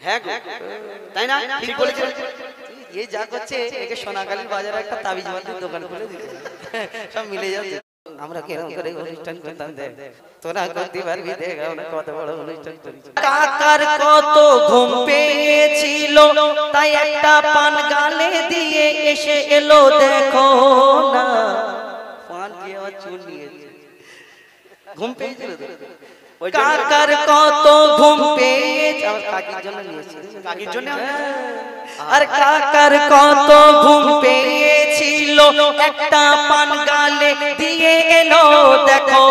হ্যাঁ গো, তাই না? ঠিক বলেছেন। এই যা করছে একে সোনাখালীর বাজারে একটা তাবিজ বাঁধার দোকান খুলে দিতে, সব মিলে যাচ্ছে। আমরা কেরকম করে অনুষ্ঠান করতাম দেখ, তোরা করতে পারবি দেখ আমরা কত বড় অনুষ্ঠান করি। কাকার কত ঘুম পেয়েছিল, তাই একটা পান গালে দিয়ে এসে এলো দেখো না। পান দিয়ে আবার চুল নিয়েছে, ঘুম পেয়েছিল তো। কাকার কত ঘুম পেয়েছে, আমার কাকির জন্য নিয়েছে, কাকির জন্য। আর কাকার কত ঘুম পেয়েছিল, একটা পান গালে দিয়ে এলো দেখো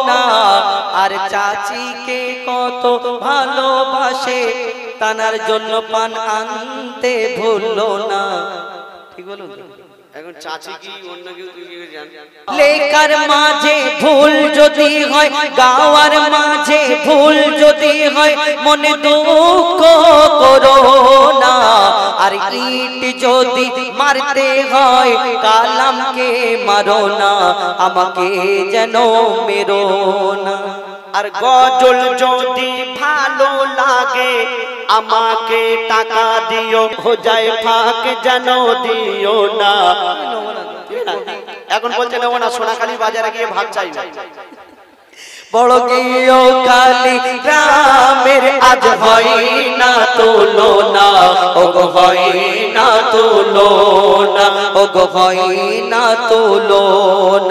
না। আর চাচিকে কত ভালোবাসে, তানার জন্য পান আনতে ভুললো না। ঠিক বলুন। এখন চাচি কি অন্য কেউ জান? লেখার মাঝে ভুল যদি হয়, গাওয়ার মাঝে ভুল যদি হয়, মনে দুঃখ করো না। আর ইট যদি মারতে হয়, কালামকে মারো না, আমাকে যেন মেরো না। আর গজল যদি ভালো লাগে, আমাকে টাকা দিও, হো যায় ফাঁক যেন দিও না। এখন বলছে নেবো না, সোনাখালী বাজারে গিয়ে ভাগ চাই না। বড় গিয়েও খালি গ্রামের আজ হয় না তোলো না, ও গো হয় না তোলো না, ও গো হয় না তোলো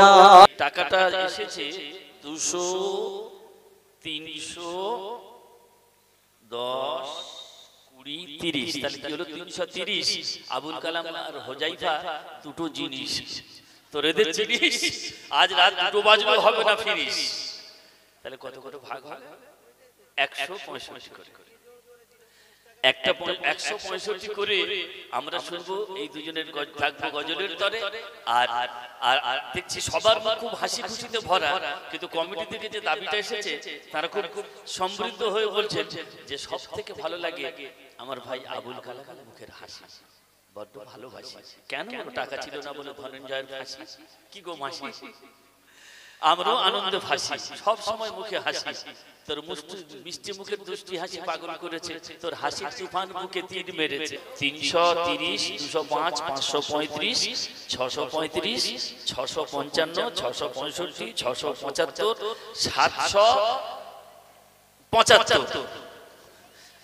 না। টাকাটা এসেছে 200, 300, 10, 20, 30, তাহলে কি হলো 330। আবুল কালাম আর হোজাইফা দুটো জিনিস, তোর এদের জিনিস আজ রাত 2 বাজলেও হবে না ফিরিস। তাহলে কত কত ভাগ হবে? 165 করে। একটা 165 করে আমরা শুনবো। এই দুজনের থাকবো গজলের তরে। আর আর দেখছি সবার মুখ খুব হাসি খুশিতে ভরা, কিন্তু কমিটি থেকে যে দাবিটা এসেছে তারা খুব সমৃদ্ধ হয়ে বলছেন যে সব থেকে ভালো লাগে আমার ভাই আবুল কালামের মুখের হাসি, বড্ড ভালোবাসি। কেন? টাকা ছিল না বলে ধনঞ্জয়ের হাসি। কি গো মাসি, আমরাও আনন্দে ফাঁসি, সব সময় মুখে হাসি। তোর মিষ্টি মুখের দুষ্টি হাসি পাগল করেছে, তোর হাসির তুফান বুকে তীর মেরেছে। 330, 205, 535, 635, 655, 665, 675, 775।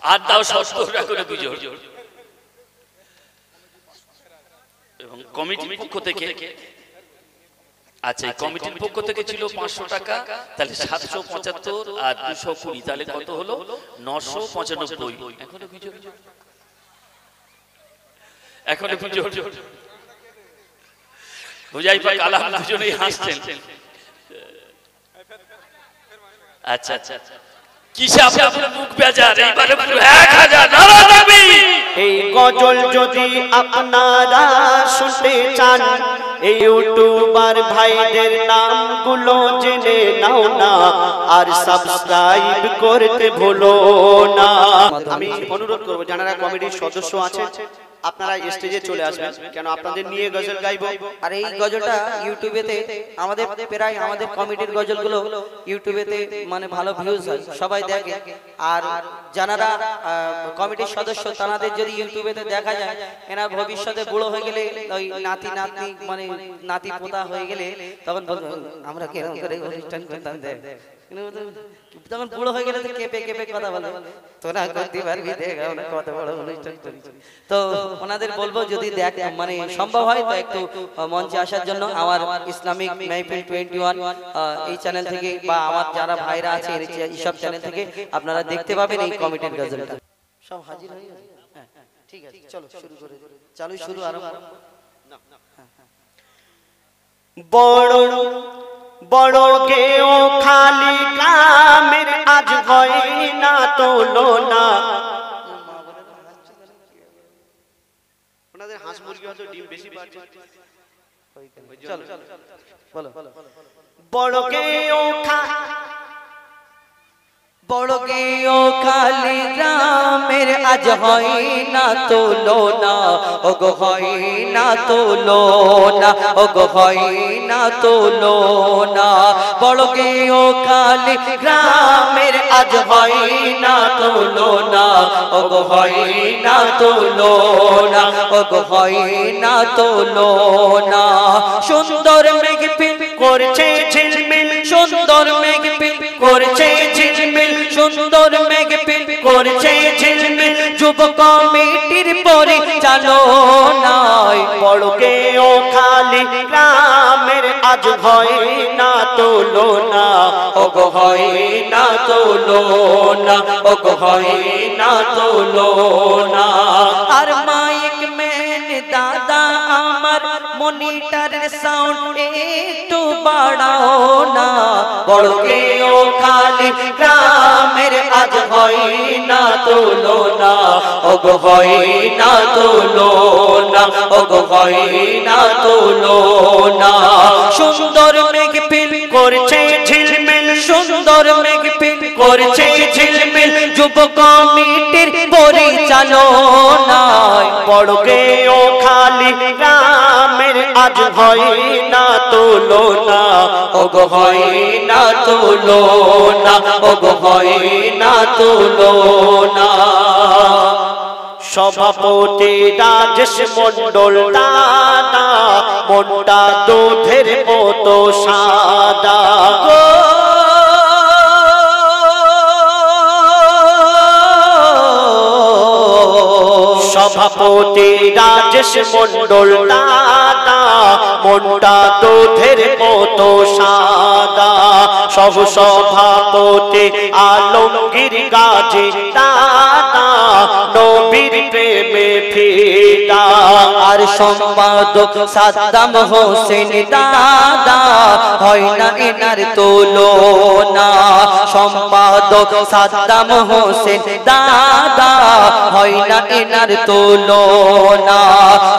আর দাও 70 করে বিজোড়। এবং কমিটির পক্ষ থেকে, আচ্ছা এই কমিটির পক্ষ থেকে ছিল 500 টাকা, তাহলে 775 আর 220, তাহলে কত হলো? 995। এখনো বিজোড়, এখনো বিজোড়। হুজাইফা কালাম দুজনেই হাসছেন। আচ্ছা আচ্ছা, কিসে আপনার মুখ বেজার? এইবারে পুরো 1000 নারা তাকবীর। এই গজল যদি আপনারা শুনতে চান, এই ইউটিউবার ভাইদের নামগুলো জেনে নাও না, আর সাবস্ক্রাইব করতে ভুলো না। আমি অনুরোধ করব যারা কমিটির সদস্য আছেন আপনারা স্টেজে চলে আসবেন, কেন আপনাদের নিয়ে গজল গাইবো। আর এই গজলটা ইউটিউবেতে আমাদের প্রায় আমাদের কমিটির গজলগুলো ইউটিউবেতে মানে ভালো ভিউজ হয়, সবাই দেখে। আর যারা কমিটির সদস্য তাদের যদি ইউটিউবেতে দেখা যায়, এরা ভবিষ্যতে বুড়ো হয়ে গেলে, ওই নাতি নাতনি মানে নাতি পোতা হয়ে গেলে, তখন আমরা কেরকম করে অনুষ্ঠান করতাম দেখ, তখন বুড়ো হয়ে গেলে তো কেঁপে কেঁপে কথা বলে, তোরা করতে পারবি দেখ আমরা কত বড় অনুষ্ঠান করি। তো ওনাদের বলবো যদি দেখ মানে সম্ভব হয় তো একটু মঞ্চে আসার জন্য। আমার ইসলামিক মাহফিল 21 এই চ্যানেল থেকে, বা আমার যারা ভাইরা আছে এইসব চ্যানেল থেকে আপনারা দেখতে পাবেন এই কমিটির গজলটা। সব হাজির হয়ে গেছে? হ্যাঁ ঠিক আছে, চলো শুরু করে চালু শুরু আরম্ভ। বড় বড় গেও খালি গ্রামের আজ হয় না তোলো না। ওনাদের হাঁস মুরগি হয়তো ডিম বেশি পাচ্ছে। চলো বলো। বড় গেও বড় গেও খালি গ্রামের আজ হয় না তুলনা, ওগো হয় না তুলনা, ওগো হয় না তুলনা। বড় গেও খালি গ্রামের আজ হয় না তুলনা, ওগো হয় না তুলনা, ওগো হয় না তুলনা। সুন্দর মেঘ পিল করছে ঝিলমিল, সুন্দর মেঘ পিল করছে ঝিলমিল, সুন্দর মেঘ পিল করছে ঝিলমিল, যুব কমিটির পরিচালনায়। বড় গেও খালি গ্রামের আজ হয় না তুলনা, ওগো হয় না তুলনা, ওগো হয় না তুলনা। আর মাইক ম্যান দাদা আমার মনিটরের সাউন্ড একটু বাড়াও না। বড় গেও খালি গ্রামের আজ হয় না তুলনা, ওগো হয় না তুলনা, ওগো হয় না তুলনা। সুন্দর মেঘ পিল করছে ঝিলমিল, সুন্দর মেঘ পিল করছে ঝিলমিল, যুব কমিটির পরিচালনায়। বড় গেও খালি গ্রামের আজ হয় না তুলনা, ওগো হয় না তুলনা, ওগো হয় না তুলনা। সভাপতি রাজেশ মন্ডল দাদা, মনটা দুধের মতো সাদা। সভাপতি রাজেশ মন্ডল দাদা, মনটা দুধের মতো সাদা। সহ সভাপতি আলমগীর গাজী দাদা, নবীর প্রেমে ফিদা। আর সম্পাদক সাদ্দাম হোসেন দাদা, হয় না এনার তুলনা। সম্পাদক সাদ্দাম হোসেন দাদা, হয় না এনার তুলনা।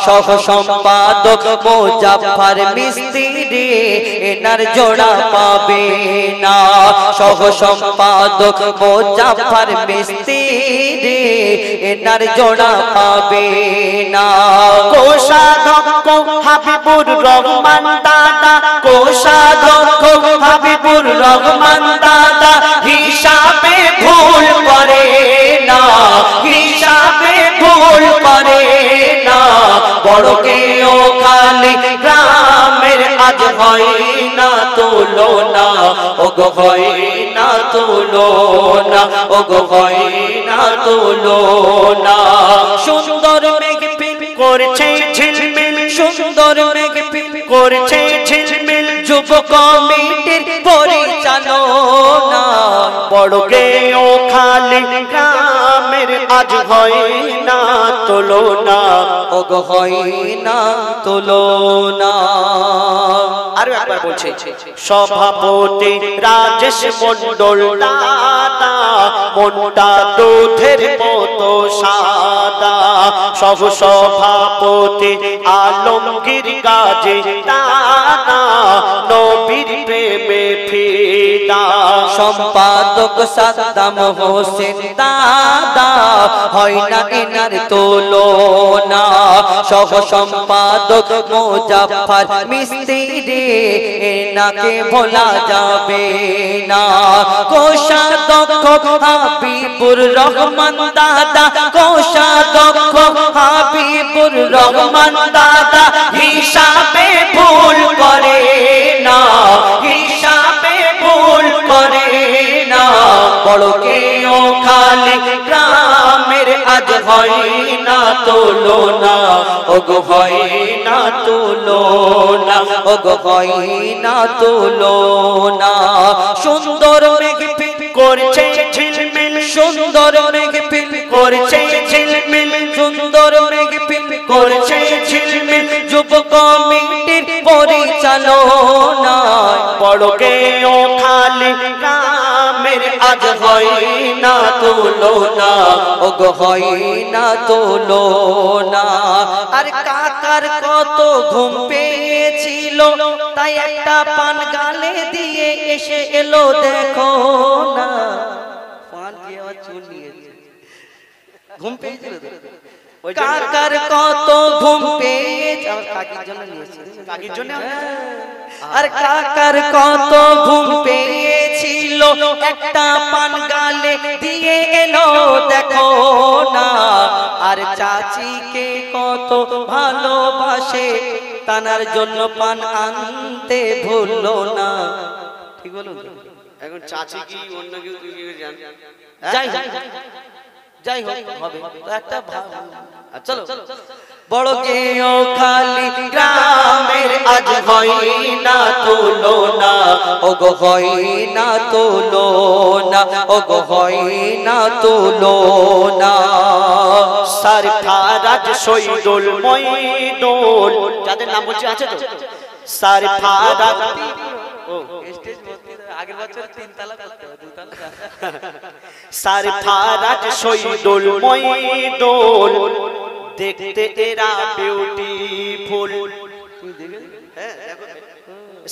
সহ সম্পাদক মুজাফফর মিস্ত্রি, এনার জোড়া পাবে না। সহ সম্পাদক মুজাফফর মিস্ত্রি, এনার জোড়া পাবে না। কোষাধ্যক্ষ হাবিবুর রহমান দাদা, কোষাধ্যক্ষ হাবিবুর রহমান দাদা, হিসাবে ভুল করে না, হিসাবে ভুল করে না। বড় গেও খালি গ্রামের আজ হয় না তুলনা, ওগো হয় না তুলনা, ওগো হয় না তুলনা। সুন্দর মেঘ পিল করছে ঝিলমিল, সুন্দর মেঘ পিল করছে ঝিলমিল, যুব কমিটির পরিচালনা। বড় গেও খালি গ্রামের আজ হয় না তুলনা, ওগো হয় না তুলনা। আরো একবার বলছি, সভাপতি রাজেশ মন্ডল দাদা, মনটা দুধের মতো সাদা। সহ সভাপতি আলমগীর গাজী দাদা, নবীর প্রেমে ফিদা। সম্পাদক সাদ্দাম হোসেন দাদা, হয় না এনার তুলনা। সহ সম্পাদক মুজাফফর মিস্ত্রি, এনাকে ভোলা যাবে না। কোষাধ্যক্ষ হাবিবুর রহমান দাদা, কোষাধ্যক্ষ হাবিবুর রহমান দাদা, হিসাবে ভুল করে না, হিসাবে ভুল করে না। বড় গেও খালি গ্রামের আজ হয় না তুলনা, ওগো হয় না তুলনা, ওগো হয় না তুলনা। সুন্দর মেঘ পিল করছে ঝিলমিল, সুন্দর মেঘ পিল করছে ঝিলমিল, সুন্দর মেঘ পিল করছে ঝিলমিল, যুব কমিটির পরিচালনায়। বড় গেও খালি গ্রামের আজ হয় না তুলনা, ওগো হয় না তুলনা। আর কাকার কত ঘুম পেয়েছিল, তাই একটা পান গালে দিয়ে এসে এলো দেখো না। ঘুম পেয়েছিল কাকার কত ঘুম পেয়েছে আমার কাকির জন্য নিয়েছি কাকির জন্য আর কাকার কত ঘুম পেয়েছিল একটা পান গালে দিয়ে এলো দেখো না আর চাচিকে কত ভালোবাসে তানার জন্য পান আনতে ভুললো না ঠিক বলুন এখন চাচি কি অন্য কেউ তুই কি জান যাই হোক হবে তো একটা চলো বড় কেও খালি গ্রামের আজ হয় না তুলনা ওগো হয় না তুলনা ওগো হয় না তুলনা সারফারাজ শহীদুল মঈদুল যাদের নাম বলছি আছে তো সারফারাজ ও স্টেজ আগের বছর 3 তালা করতে হবে 2 তালা সারফারাজ শহীদুল মঈদুল দেখতে এরা বিউটিফুল তুমি দেখে হ্যাঁ দেখো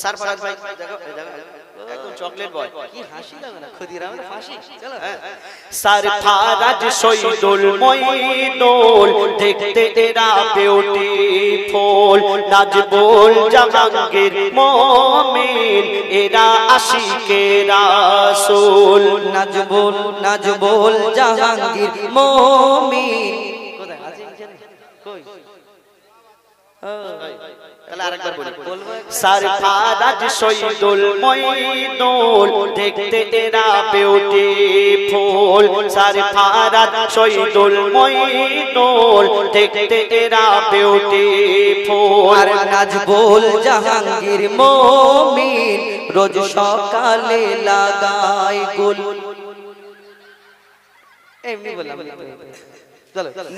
সারফারাজ ভাই দেখো একদম চকলেট বয় কি হাসি লাগে না খুদিরাম ফাঁসি চলো সারফারাজ শহীদুল মঈদুল দেখতে এরা বিউটিফুল নাজবুল জাহাঙ্গীর মুমিন এরা আশিকে রাসূল নাজবুল জাহাঙ্গীর মুমিন কোথায় আছে এখানে কই তাহলে আরেকবার বলি সারফারাজ শহীদুল মঈদুল দেখতে এরা বিউটিফুল সারফারাজ শহীদুল মঈদুল দেখতে এরা বিউটিফুল আর নাজবুল জাহাঙ্গীর মুমিন রোজ সকালে লাগায় গুল এমনি বললাম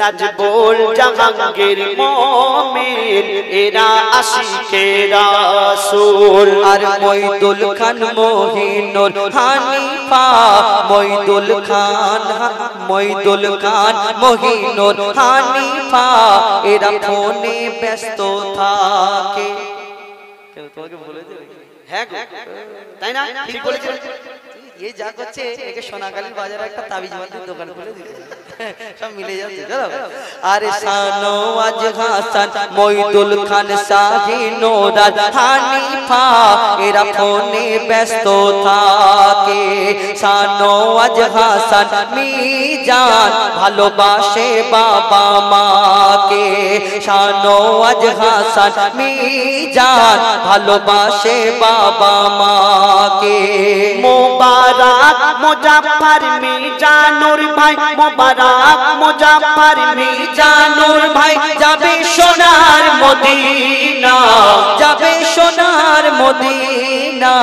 নাজবুল জাহাঙ্গীর মুমিন এরা আশিকে রাসূল আর মঈদুল খান মহিনুল হানিফা মঈদুল খান মহিনুল হানিফা এরা ফোনে ব্যস্ত থাকে কেন তোমাকে বলে দেবে হ্যাঁ তাই না ঠিক বলেছেন এই যা করছে একে সোনাগালীর বাজারে একটা তাবিজ বাঁধার দোকান খুলে দিতে সব মিলে যাচ্ছে চলো আরে শানওয়াজ হাসান মঈদুল খান শাহিনুরাল হানিফা এরা ফোনে ব্যস্ত থাকে শানওয়াজ হাসান মিজান ভালোবাসে বাবা মাকে শানওয়াজ হাসান মিজান ভালোবাসে বাবা মাকে মোবারক মুজাফফর মিজানুর ভাই মোবারক মুজাফফর মিজানুর ভাই যাবে সোনার মদিনা যাবে সোনার মদিনা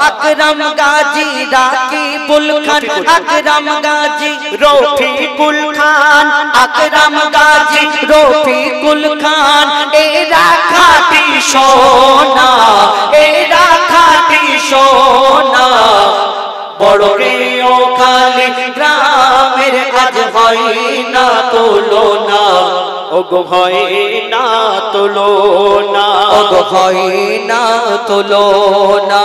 আকরাম গাজী রাকিবুল খান আকরাম গাজী রফিকুল খান আকরাম গাজী রফিকুল খান এরা খাঁটি সোনা এরা খাঁটি সোনা বড় কেও খালি গ্রামের আজ হয় না তুলনা ওগো হয় না তুলনা ওগো হয় না তুলনা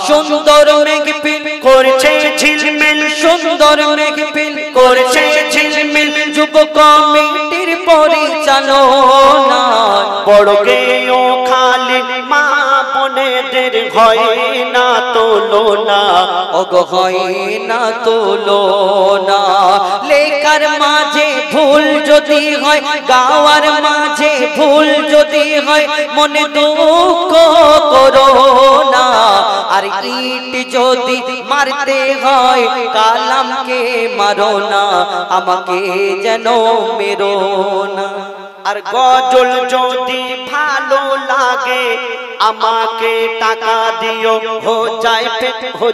সুন্দর মেঘপিল করছে ঝিলমিল সুন্দর মেঘপিল করছে ঝিলমিল যুব কমিটির পরিচালনা বড় কেও খালি মা বোনেদের হয় না তুলনা ওগো হয় না তুলনা লেখার মাঝে ভুল যদি হয় গাওয়ার মাঝে ভুল যদি হয় মনে দুঃখ করো না আর ইট যদি মারতে হয় কালামকে মারো না আমাকে যেন মেরো না আর গজল যদি ভালো লাগে আমাকে টাকা দিও হো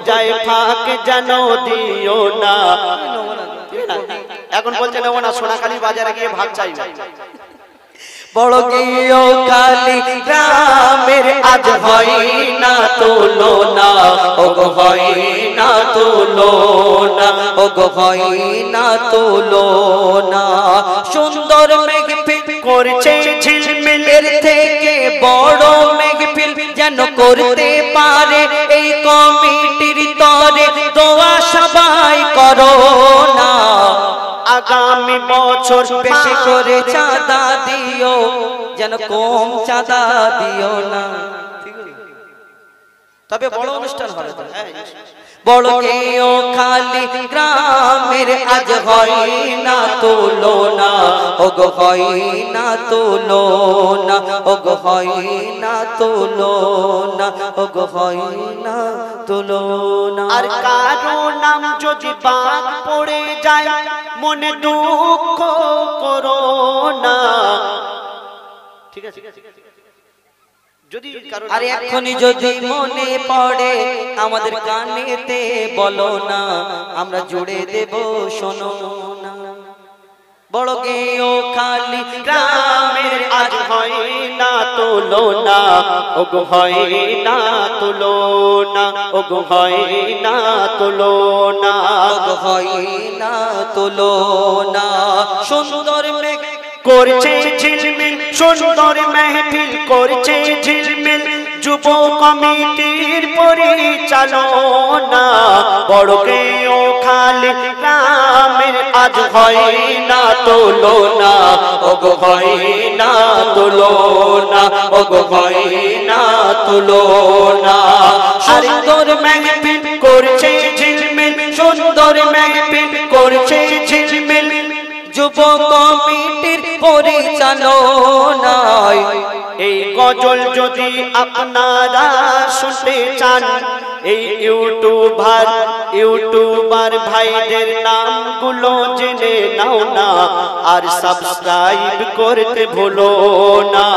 যায় ফাক যেন দিও না এখন বলতে নেবো না সোনাখালী বাজারে গিয়ে ভাগ চাই না বড় কেও খালি গ্রামের আজ হয় না তুলনা ওগো হয় না তুলনা ওগো হয় না তুলনা সুন্দর মেঘপিল করছে ঝিলমিলের থেকে বড় মেঘপিল যেন করতে পারে এই কমিটির তরে দোয়া সবাই করো না আগামী বছর বেশি করে চাঁদা দিও, যেন কম চাঁদা দিও না। তবে বড় অনুষ্ঠান হবে তো। বড় কেও খালি গ্রামের আজ হয় না তুলনা, ওগো হয় না তুলনা, ওগো হয় না তুলনা, ওগো হয় না তুলনা। আর কারো নাম যদি বাদ পড়ে যায় মনে দুঃখ করো না। ঠিক আছে, যদি আর এখনই যদি মনে পড়ে আমাদের কানেতে বলো না, আমরা জুড়ে দেব শোনো না। বড় কেও খালি গ্রামের আজ হয় না তুলনা, ওগো হয় না তুলনা, ওগো হয় না তুলনা, ওগো হয় না তুলনা। সুন্দর মেঘ করছে ঝিলমিল, সুন্দর মেহফিল করছে ঝিলমিল, যুব কমিটির পরিচালনা। বড় কেও খালি গ্রামের আজ হয় না তুলনা, ওগো হয় না তুলনা, ওগো হয় না তুলনা। সুন্দর মেহফিল করছে ঝিলমিল, সুন্দর মেহফিল করছে ঝিলমিল, যুব কমিটির পরিচালনায়। এই গজল যদি আপনারা শুনতে চান, এই ইউটিউবার ভাইদের নামগুলো জেনে নাও না, আর সাবস্ক্রাইব করতে ভুলো না।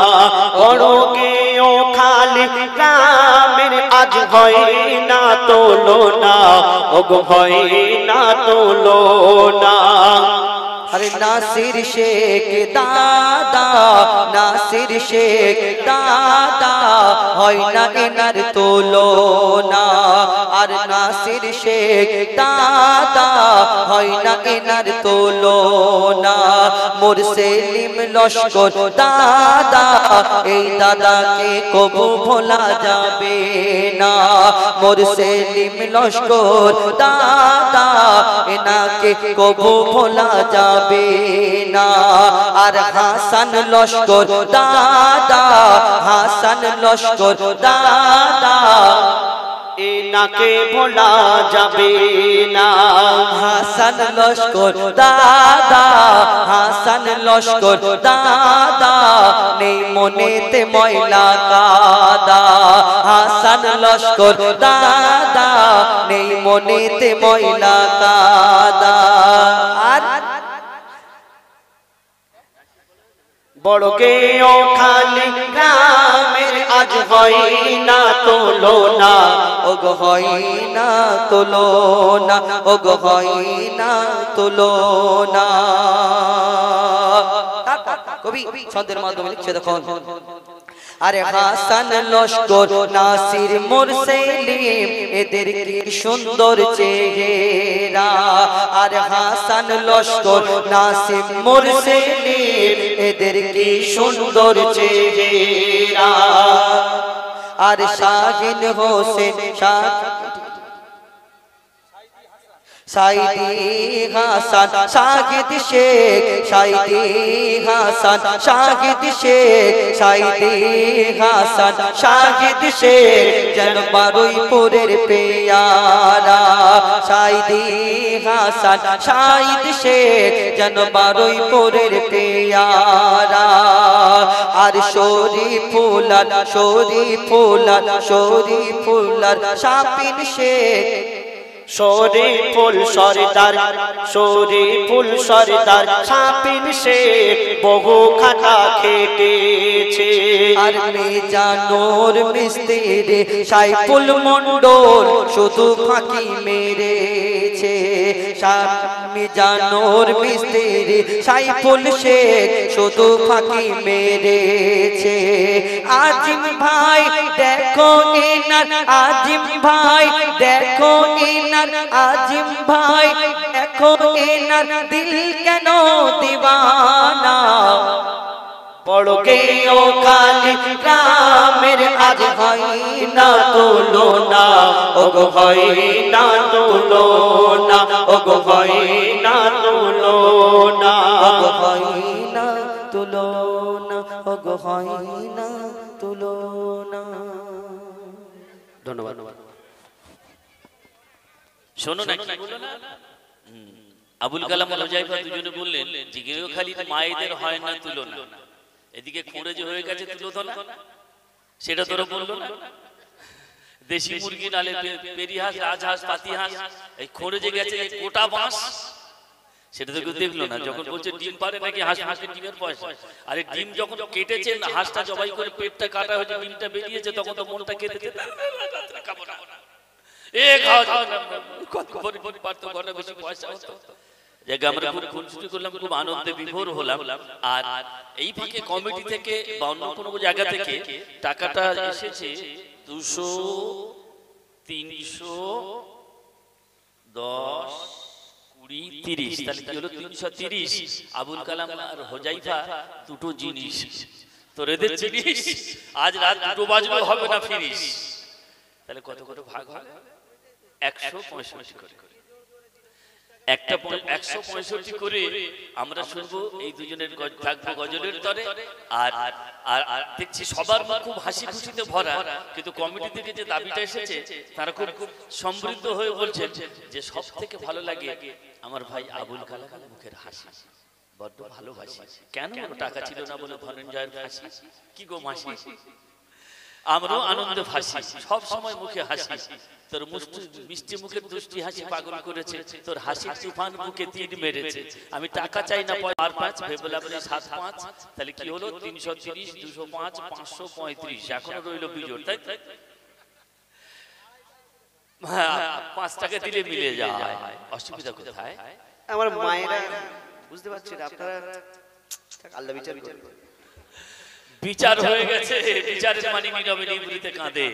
বড় কেও খালি গ্রামের আজ হয় না তুলনা, ওগো হয় না তুলনা। আরে নাসির শেখ দাদা, নাসির শেখ দাদা, হয় না এনার তুলনা। আর নাসির শেখ দাদা, হয় না এনার তুলনা। মোর সেলিম লস্কর দাদা, এই দাদাকে কবু ভোলা যাবে না। মোর সেলিম লস্কর দাদা, এনাকে কবু ভোলা যাবে না। আর হাসান লস্কর দাদা, হাসান লস্কর দাদা, এনাকে ভোলা যাবে না। হাসান লস্কর দাদা, হাসান লস্কর দাদা, নেই মনেতে ময়লা কাদা। হাসান লস্কর দাদা, নেই মনেতে ময়লা কাদা। আর বড় কেও খালি গ্রামের আজ হয় না তুলনা, ওগো হয় না তুলনা, ওগো হয় না তুলনা। কবি ছন্দের মাধ্যমে লিখছে দেখুন। আরে হাসান লস্কর নাসির মুরসেলিম, এদের কি সুন্দর চেহারা। আরে হাসান লস্কর নাসির মুরসেলিম, এদের কি সুন্দর চেহারা। আর শাহিন হোসেন সাইদি হাসান শাহিদ শেখ, সাইদি হাসান শাহিদ শেখ, সাইদি হাসান শাহিদ শেখ, যেন বারুইপুরের পেয়ারা। সাইদি হাসান শাহিদ শেখ, যেন বারুইপুরের পেয়ারা। আর শরীফুলার, শরীফুলার, শরীফুলার শাপিন শেখ, শরীফুল সরদার, শরীফুল সরদার শাপিন শেখ বহু খাটা খেটেছে। আর মেজানোর মিস্ত্রি সাইফুল মন্ডল শুধু ফাঁকি মেরেছে। মেজানোর মিস্ত্রি সাইফুল শেখ শুধু ফাঁকি মেরেছে। আজিম ভাই দেখো এনার, আজিম ভাই দেখো এনার, আজিম ভাই দেখো এনার দিল কেন দিওয়ানা। বড় গেও কালী গ্রামের আজ হয় না তুলনা, ওগো হয় না তুলনা, ওগো হয় না তুলনা, ওগো হয় না তুলনা, ওগো হয় না তুলনা। ধন্যবাদ। শোনো না কি বলো না, আবুল কালাম আর হুজাইফা দুজনে বললেন যে গেও খালি মায়েদের হয় না তুলনা, এদিকে খোঁড়ে যে হয়ে গেছে তুলোধনা, সেটা তোরা বললো না। দেশি মুরগি নালে পেরি হাঁস, রাজহাঁস, পাতি হাঁস, এই খোঁড়ে যে গেছে গোটা বাঁশ, সেটা তো কেউ দেখলো না। যখন বলছে ডিম পারে নাকি হাঁস, হাঁসের ডিমের পয়সা, আরে ডিম যখন কেটেছেন, হাঁসটা জবাই করে পেটটা কাটা হয়েছে, ডিমটা বেরিয়েছে, তখন তো মনটা কেটেছে, খুব আনন্দে বিভোর হলাম। আর এই ফাঁকে কমিটি থেকে বা অন্য কোনো জায়গা থেকে টাকাটা এসেছে 200, 300, 10, 20, 30, তাহলে কি হলো 330। আবুল কালাম আর হুজাইফা দুটো জিনিস, তোর এদের জিনিস আজ রাত 2 বাজলেও হবে না ফিনিশ। তাহলে কত করে ভাগ হয়? 165 করে। একটা 165 করে আমরা শুনবো। এই দুজনের থাকবো গজলের তরে। আর আর দেখছি সবার মুখ খুব হাসি খুশিতে ভরা, কিন্তু কমিটি থেকে যে দাবিটা এসেছে তারা খুব সমৃদ্ধ হয়ে বলছেন যে সব থেকে ভালো লাগে আমার ভাই আবুল কালামের মুখের হাসি, বড্ড ভালোবাসি। কেন? টাকা ছিল না বলে ধনঞ্জয়ের হাসি। কি গো মাসি, আমরাও আনন্দে ফাঁসি, সব সময় মুখে হাসি। তোর মিষ্টি মুখের দুষ্টি হাসি পাগল করেছে, তোর হাসির তুফান বুকে তীর মেরেছে। আমি টাকা চাই না 5 ভেবেলা বলে 7-5, তাহলে কি হলো 330, 205, 535, এখনো রইল বিজোড়, তাই? হ্যাঁ, 5 টাকা দিলে মিলে যায়, অসুবিধা কোথায়? আমার মায়েরা বুঝতে পারছেন, আপনারা আল্লাহ বিচার করবে। বিচার হয়ে গেছে, বিচারের মানে নীরবে নিভৃতে কাঁদে,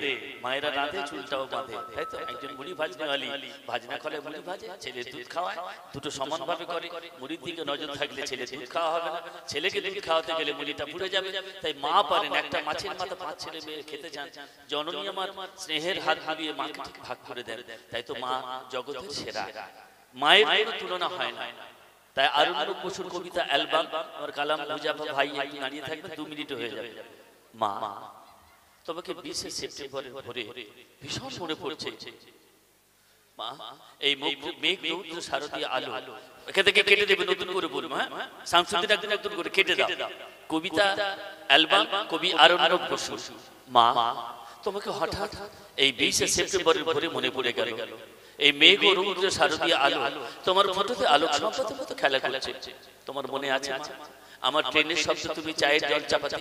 মায়েরা রাঁধে চুলটাও বাঁধে, তাই তো? একজন মুড়ি ভাজনেওয়ালি ভাজনা খলে মুড়ি ভাজে, ছেলে দুধ খাওয়ায়, দুটো সমানভাবে করে। মুড়ির দিকে নজর থাকলে ছেলে দুধ খাওয়া হবে না, ছেলেকে দুধ খাওয়াতে গেলে মুড়িটা পুড়ে যাবে। তাই মা পারেন একটা মাছের মাথা 5 ছেলে মেয়ে খেতে চান, জননী আমার স্নেহের হাত দিয়ে মাকে ঠিক ভাগ করে দেন। তাই তো মা জগতের সেরা, মায়ের কোনো তুলনা হয় না। তাই আরুণারূপ বসুর কবিতা অ্যালবাম, আমার কালাম হুজাইফা ভাই একটু দাঁড়িয়ে থাকবে, 2 মিনিট হয়ে যাবে। মা, তোমাকে 20 সেপ্টেম্বরের ভোরে ভীষণ মনে পড়ছে। মা, এই মেঘ রৌদ্র শারদীয় আলো, এখান থেকে কেটে দেবে, নতুন করে বলবো। হ্যাঁ, শামসুদ্দিন একদিন নতুন করে কেটে দাও। কবিতা অ্যালবাম, কবি আরুণারূপ বসু। মা, তোমাকে হঠাৎ এই 20 সেপ্টেম্বরের ভোরে মনে পড়ে গেল। এই মেঘ ও রৌদ্র শারদীয় আলো তোমার ফটোতে আলোক সম্পদের মতো খেলা করছে। তোমার মনে আছে আমার ট্রেনের শব্দ, তুমি চায়ের জল চাপাতে,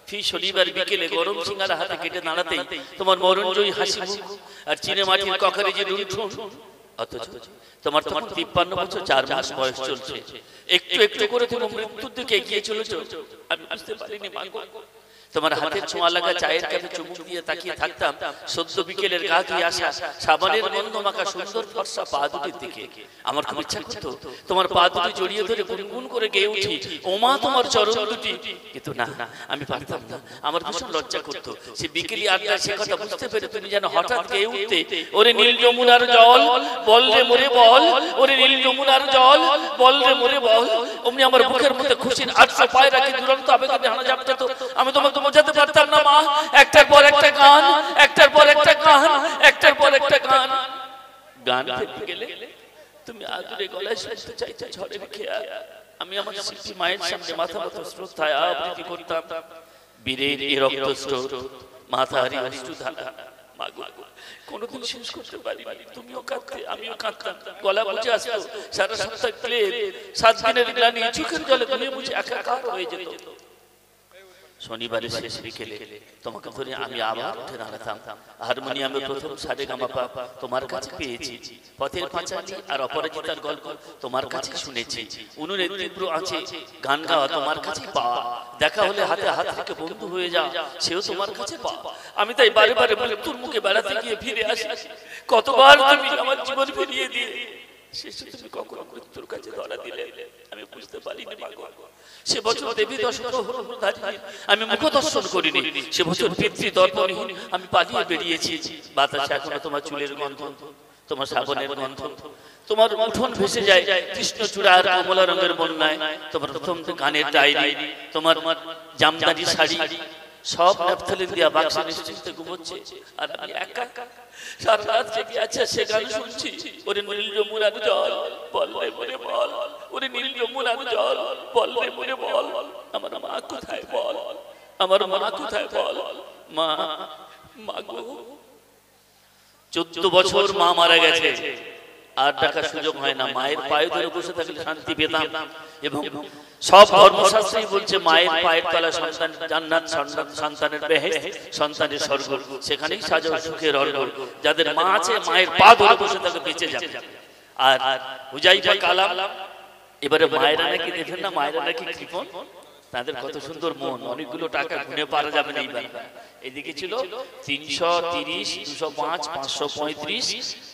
ফি শনিবার বিকেলে গরম সিঙ্গারা হাতে কেটে দাঁড়াতেই তোমার মরণজয়ী হাসি মুখ আর চিনে মাটির কখারে যে লুণ্ঠন। অথচ তোমার 53 বছর 4 মাস বয়স চলছে, একটু একটু করে তুমি মৃত্যুর দিকে এগিয়ে চলেছো। আমি বুঝতে পারিনি মা গো, তোমার হাতের ছোঁয়া লাগা চায়ের কাপে চুমুক দিয়ে তাকিয়ে থাকতাম সদ্য বিকেলের গা ধুয়ে আসা সাবানের গন্ধ মাখা সুন্দর ফর্সা পা দুটির দিকে। আমার খুব ইচ্ছা করতো তোমার পা দুটি জড়িয়ে ধরে গুনগুন করে গেয়ে উঠি, ও মা তোমার চরণ দুটি, কিন্তু না, আমি পারতাম না। আমার ভীষণ লজ্জা করতো। সে বিকেলি আড্ডায় সে কথা বুঝতে পেরে তুমি যেন হঠাৎ গেয়ে উঠতে, ওরে নীল যমুনার জল বল রে মোরে বল, ওরে নীল যমুনার জল বল রে মোরে বল। অমনি আমার বুকের মধ্যে খুশির 800 পায় রাখি দুরন্ত আবেদনে হানা জাপতে তো আমি তোমাকে বোঝাতে পারতাম না মা। একটার পর একটা গান, একটার পর একটা গান, একটার পর একটা গান। গান ফেলতে গেলে তুমি আদুরে গলায় শুনতে চাইতে ঝড়ের খেয়াল। আমি আমার শিল্পী মায়ের সামনে মাথা মতো শ্রদ্ধায় আবৃত্তি করতাম, বীরের এই রক্তস্রোত মাথা হারি অশ্রুধারা। মা গো, কোনোদিন শেষ করতে পারিনি। তুমিও কাঁদতে, আমিও কাঁদতাম, গলা বুঝে আসতো, সারা সপ্তাহ ক্লেদ, 7 দিনের গ্লানি চোখের জলে তুমি বুঝে একাকার হয়ে যেত। শনিবারের শেষ বিকেলে তোমাকে ধরে আমি আবার উঠে দাঁড়াতাম। হারমোনিয়ামে প্রথম সারেগামাপা তোমার কাছে পেয়েছি, পথের পাঁচালী আর অপরাজিতার গল্প তোমার কাছে শুনেছি, উনুনের তীব্র আছে গান গাওয়া তোমার কাছে পাওয়া, দেখা হলে হাতে হাত থেকে বন্ধু হয়ে যাও সেও তোমার কাছে পাওয়া। আমি তাই বারে বারে মৃত্যুর মুখে বেড়াতে গিয়ে ফিরে আসি। কতবার তুমি আমার জীবন ফিরিয়ে দিয়ে শেষে তুমি কখনো মৃত্যুর কাছে ধরা দিলে আমি বুঝতে পারিনি মাগো। সে বছর দেবী দশক আমি মুখ দর্শন করিনি, সে বছর পিতৃ দর্পণে আমি পালিয়ে বেরিয়েছি। বাতাসে এখনো তোমার চুলের গন্ধ, তোমার শ্রাবণের গন্ধ, তোমার উঠোন ভেসে যায় কৃষ্ণচূড়া আর কমলা রঙের বন্যায়, তোমার প্রথম গানের ডায়েরি, তোমার জামদানি শাড়ি সব ন্যাপথলিন দিয়া বাক্সে নিশ্চিন্তে ঘুমোচ্ছে, আর আমি একা সারা রাত জেগে আছে সে গান শুনছি। ওরে নীল যমুনার জল বল রে মনে বল, ওরে নীল যমুনার জল বল রে মনে বল, আমার মা কোথায় বল, আমার মা কোথায় বল। মা, মা গো, 14 বছর মা মারা গেছে, আর ডাকার সুযোগ হয় না। মায়ের পায়ে ধরে বসে থাকলে শান্তি পেতাম, এবং সব ধর্মশাস্ত্রই বলছে মায়ের পায়ের তলা সন্তান জান্নাত, সন্তানের বেহেশত, সন্তানের স্বর্গ, সেখানেই সাজাও সুখের অর্ঘ। যাদের মা আছে মায়ের পা ধরে বসে থাকে বেঁচে যাবে। আর হুজাইফা কালাম, এবারে মায়েরা নাকি দেখেন না, মায়েরা নাকি কৃপণ, তাদের কত সুন্দর মন, অনেকগুলো টাকা গুনে পারা যাবে না এইবার। এদিকে ছিল 330, 205, 535,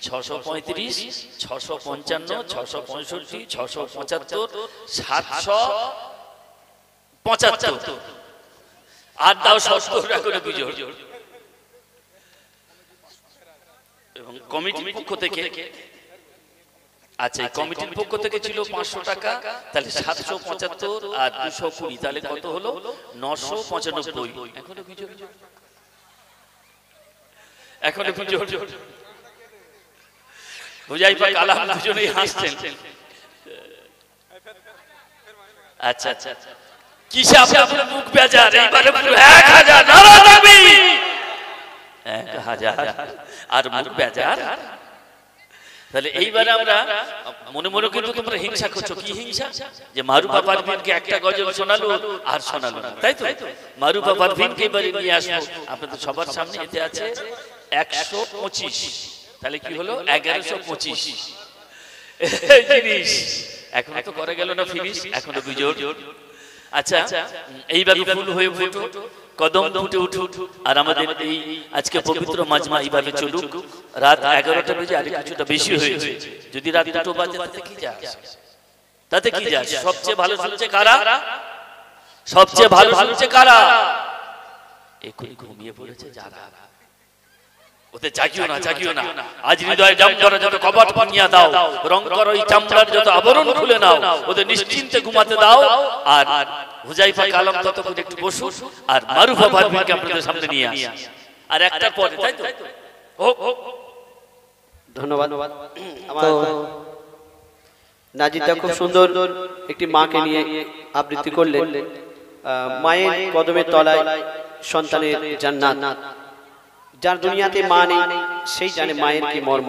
635, 655, 665, 675, 775, আর দাও 70 করে বিজোড়। এবং কমিটির পক্ষ থেকে, আচ্ছা এই কমিটির পক্ষ থেকে ছিল 500 টাকা, তাহলে 775 আর 220, তাহলে কত হলো 995। এখনো বিজোড়, এখনো বিজোড়। হুজাইফা কালাম দুজনেই হাসছেন। আচ্ছা আচ্ছা, কিসে আপনার মুখ বেজার? এইবারে পুরো 1000 নারা তাকবীর, 1000 আর মুখ বেজার। তাহলে এইবারে আমরা মনে মনে কিন্তু তোমরা হিংসা করছো। কি হিংসা? যে মারুফা পারভিনকে একটা গজল শোনালো আর শোনালো না, তাই তো? মারুফা পারভিনকে এবারে নিয়ে আসবো আপনাদের সবার সামনে। এতে আছে 125, তাহলে কি হলো 1125 জিনিস। এখনো তো করে গেল না ফিনিশ, এখনো বিজোড়। আচ্ছা, এইভাবে ফুল হয়ে ফুটো, কদম ফুটে উঠুক, আর আমাদের এই আজকে পবিত্র মাজমা এইভাবে চলুক। রাত 11টা বেজে আর কিছুটা বেশি হয়েছে, যদি রাত 2টো বাজে তাতে কি যায়? তাতে কি যায়? সবচেয়ে ভালো চলছে কারা? সবচেয়ে ভালো চলছে কারা? এখনই ঘুমিয়ে পড়েছে যারা, ওতে জাগিও না, জাগিও না। আজ হৃদয় জাম করো, যত কবাট ভাঙিয়া দাও, রং করো এই চামড়ার যত আবরণ খুলে নাও, ওদের নিশ্চিন্তে ঘুমাতে দাও। আর হুজাইফা কালাম ততক্ষণ একটু বসুন, আর মারুফা পারভিনকে আপনাদের সামনে নিয়ে আসি, আর একটা পরে, তাই তো? ধন্যবাদ। আমার নাজিদা খুব সুন্দর একটি মাকে নিয়ে আবৃত্তি করলেন। মায়ের কদমের তলায় সন্তানের জান্নাত। যার দুনিয়াতে মা নেই সেই জানে মায়ের কি মর্ম।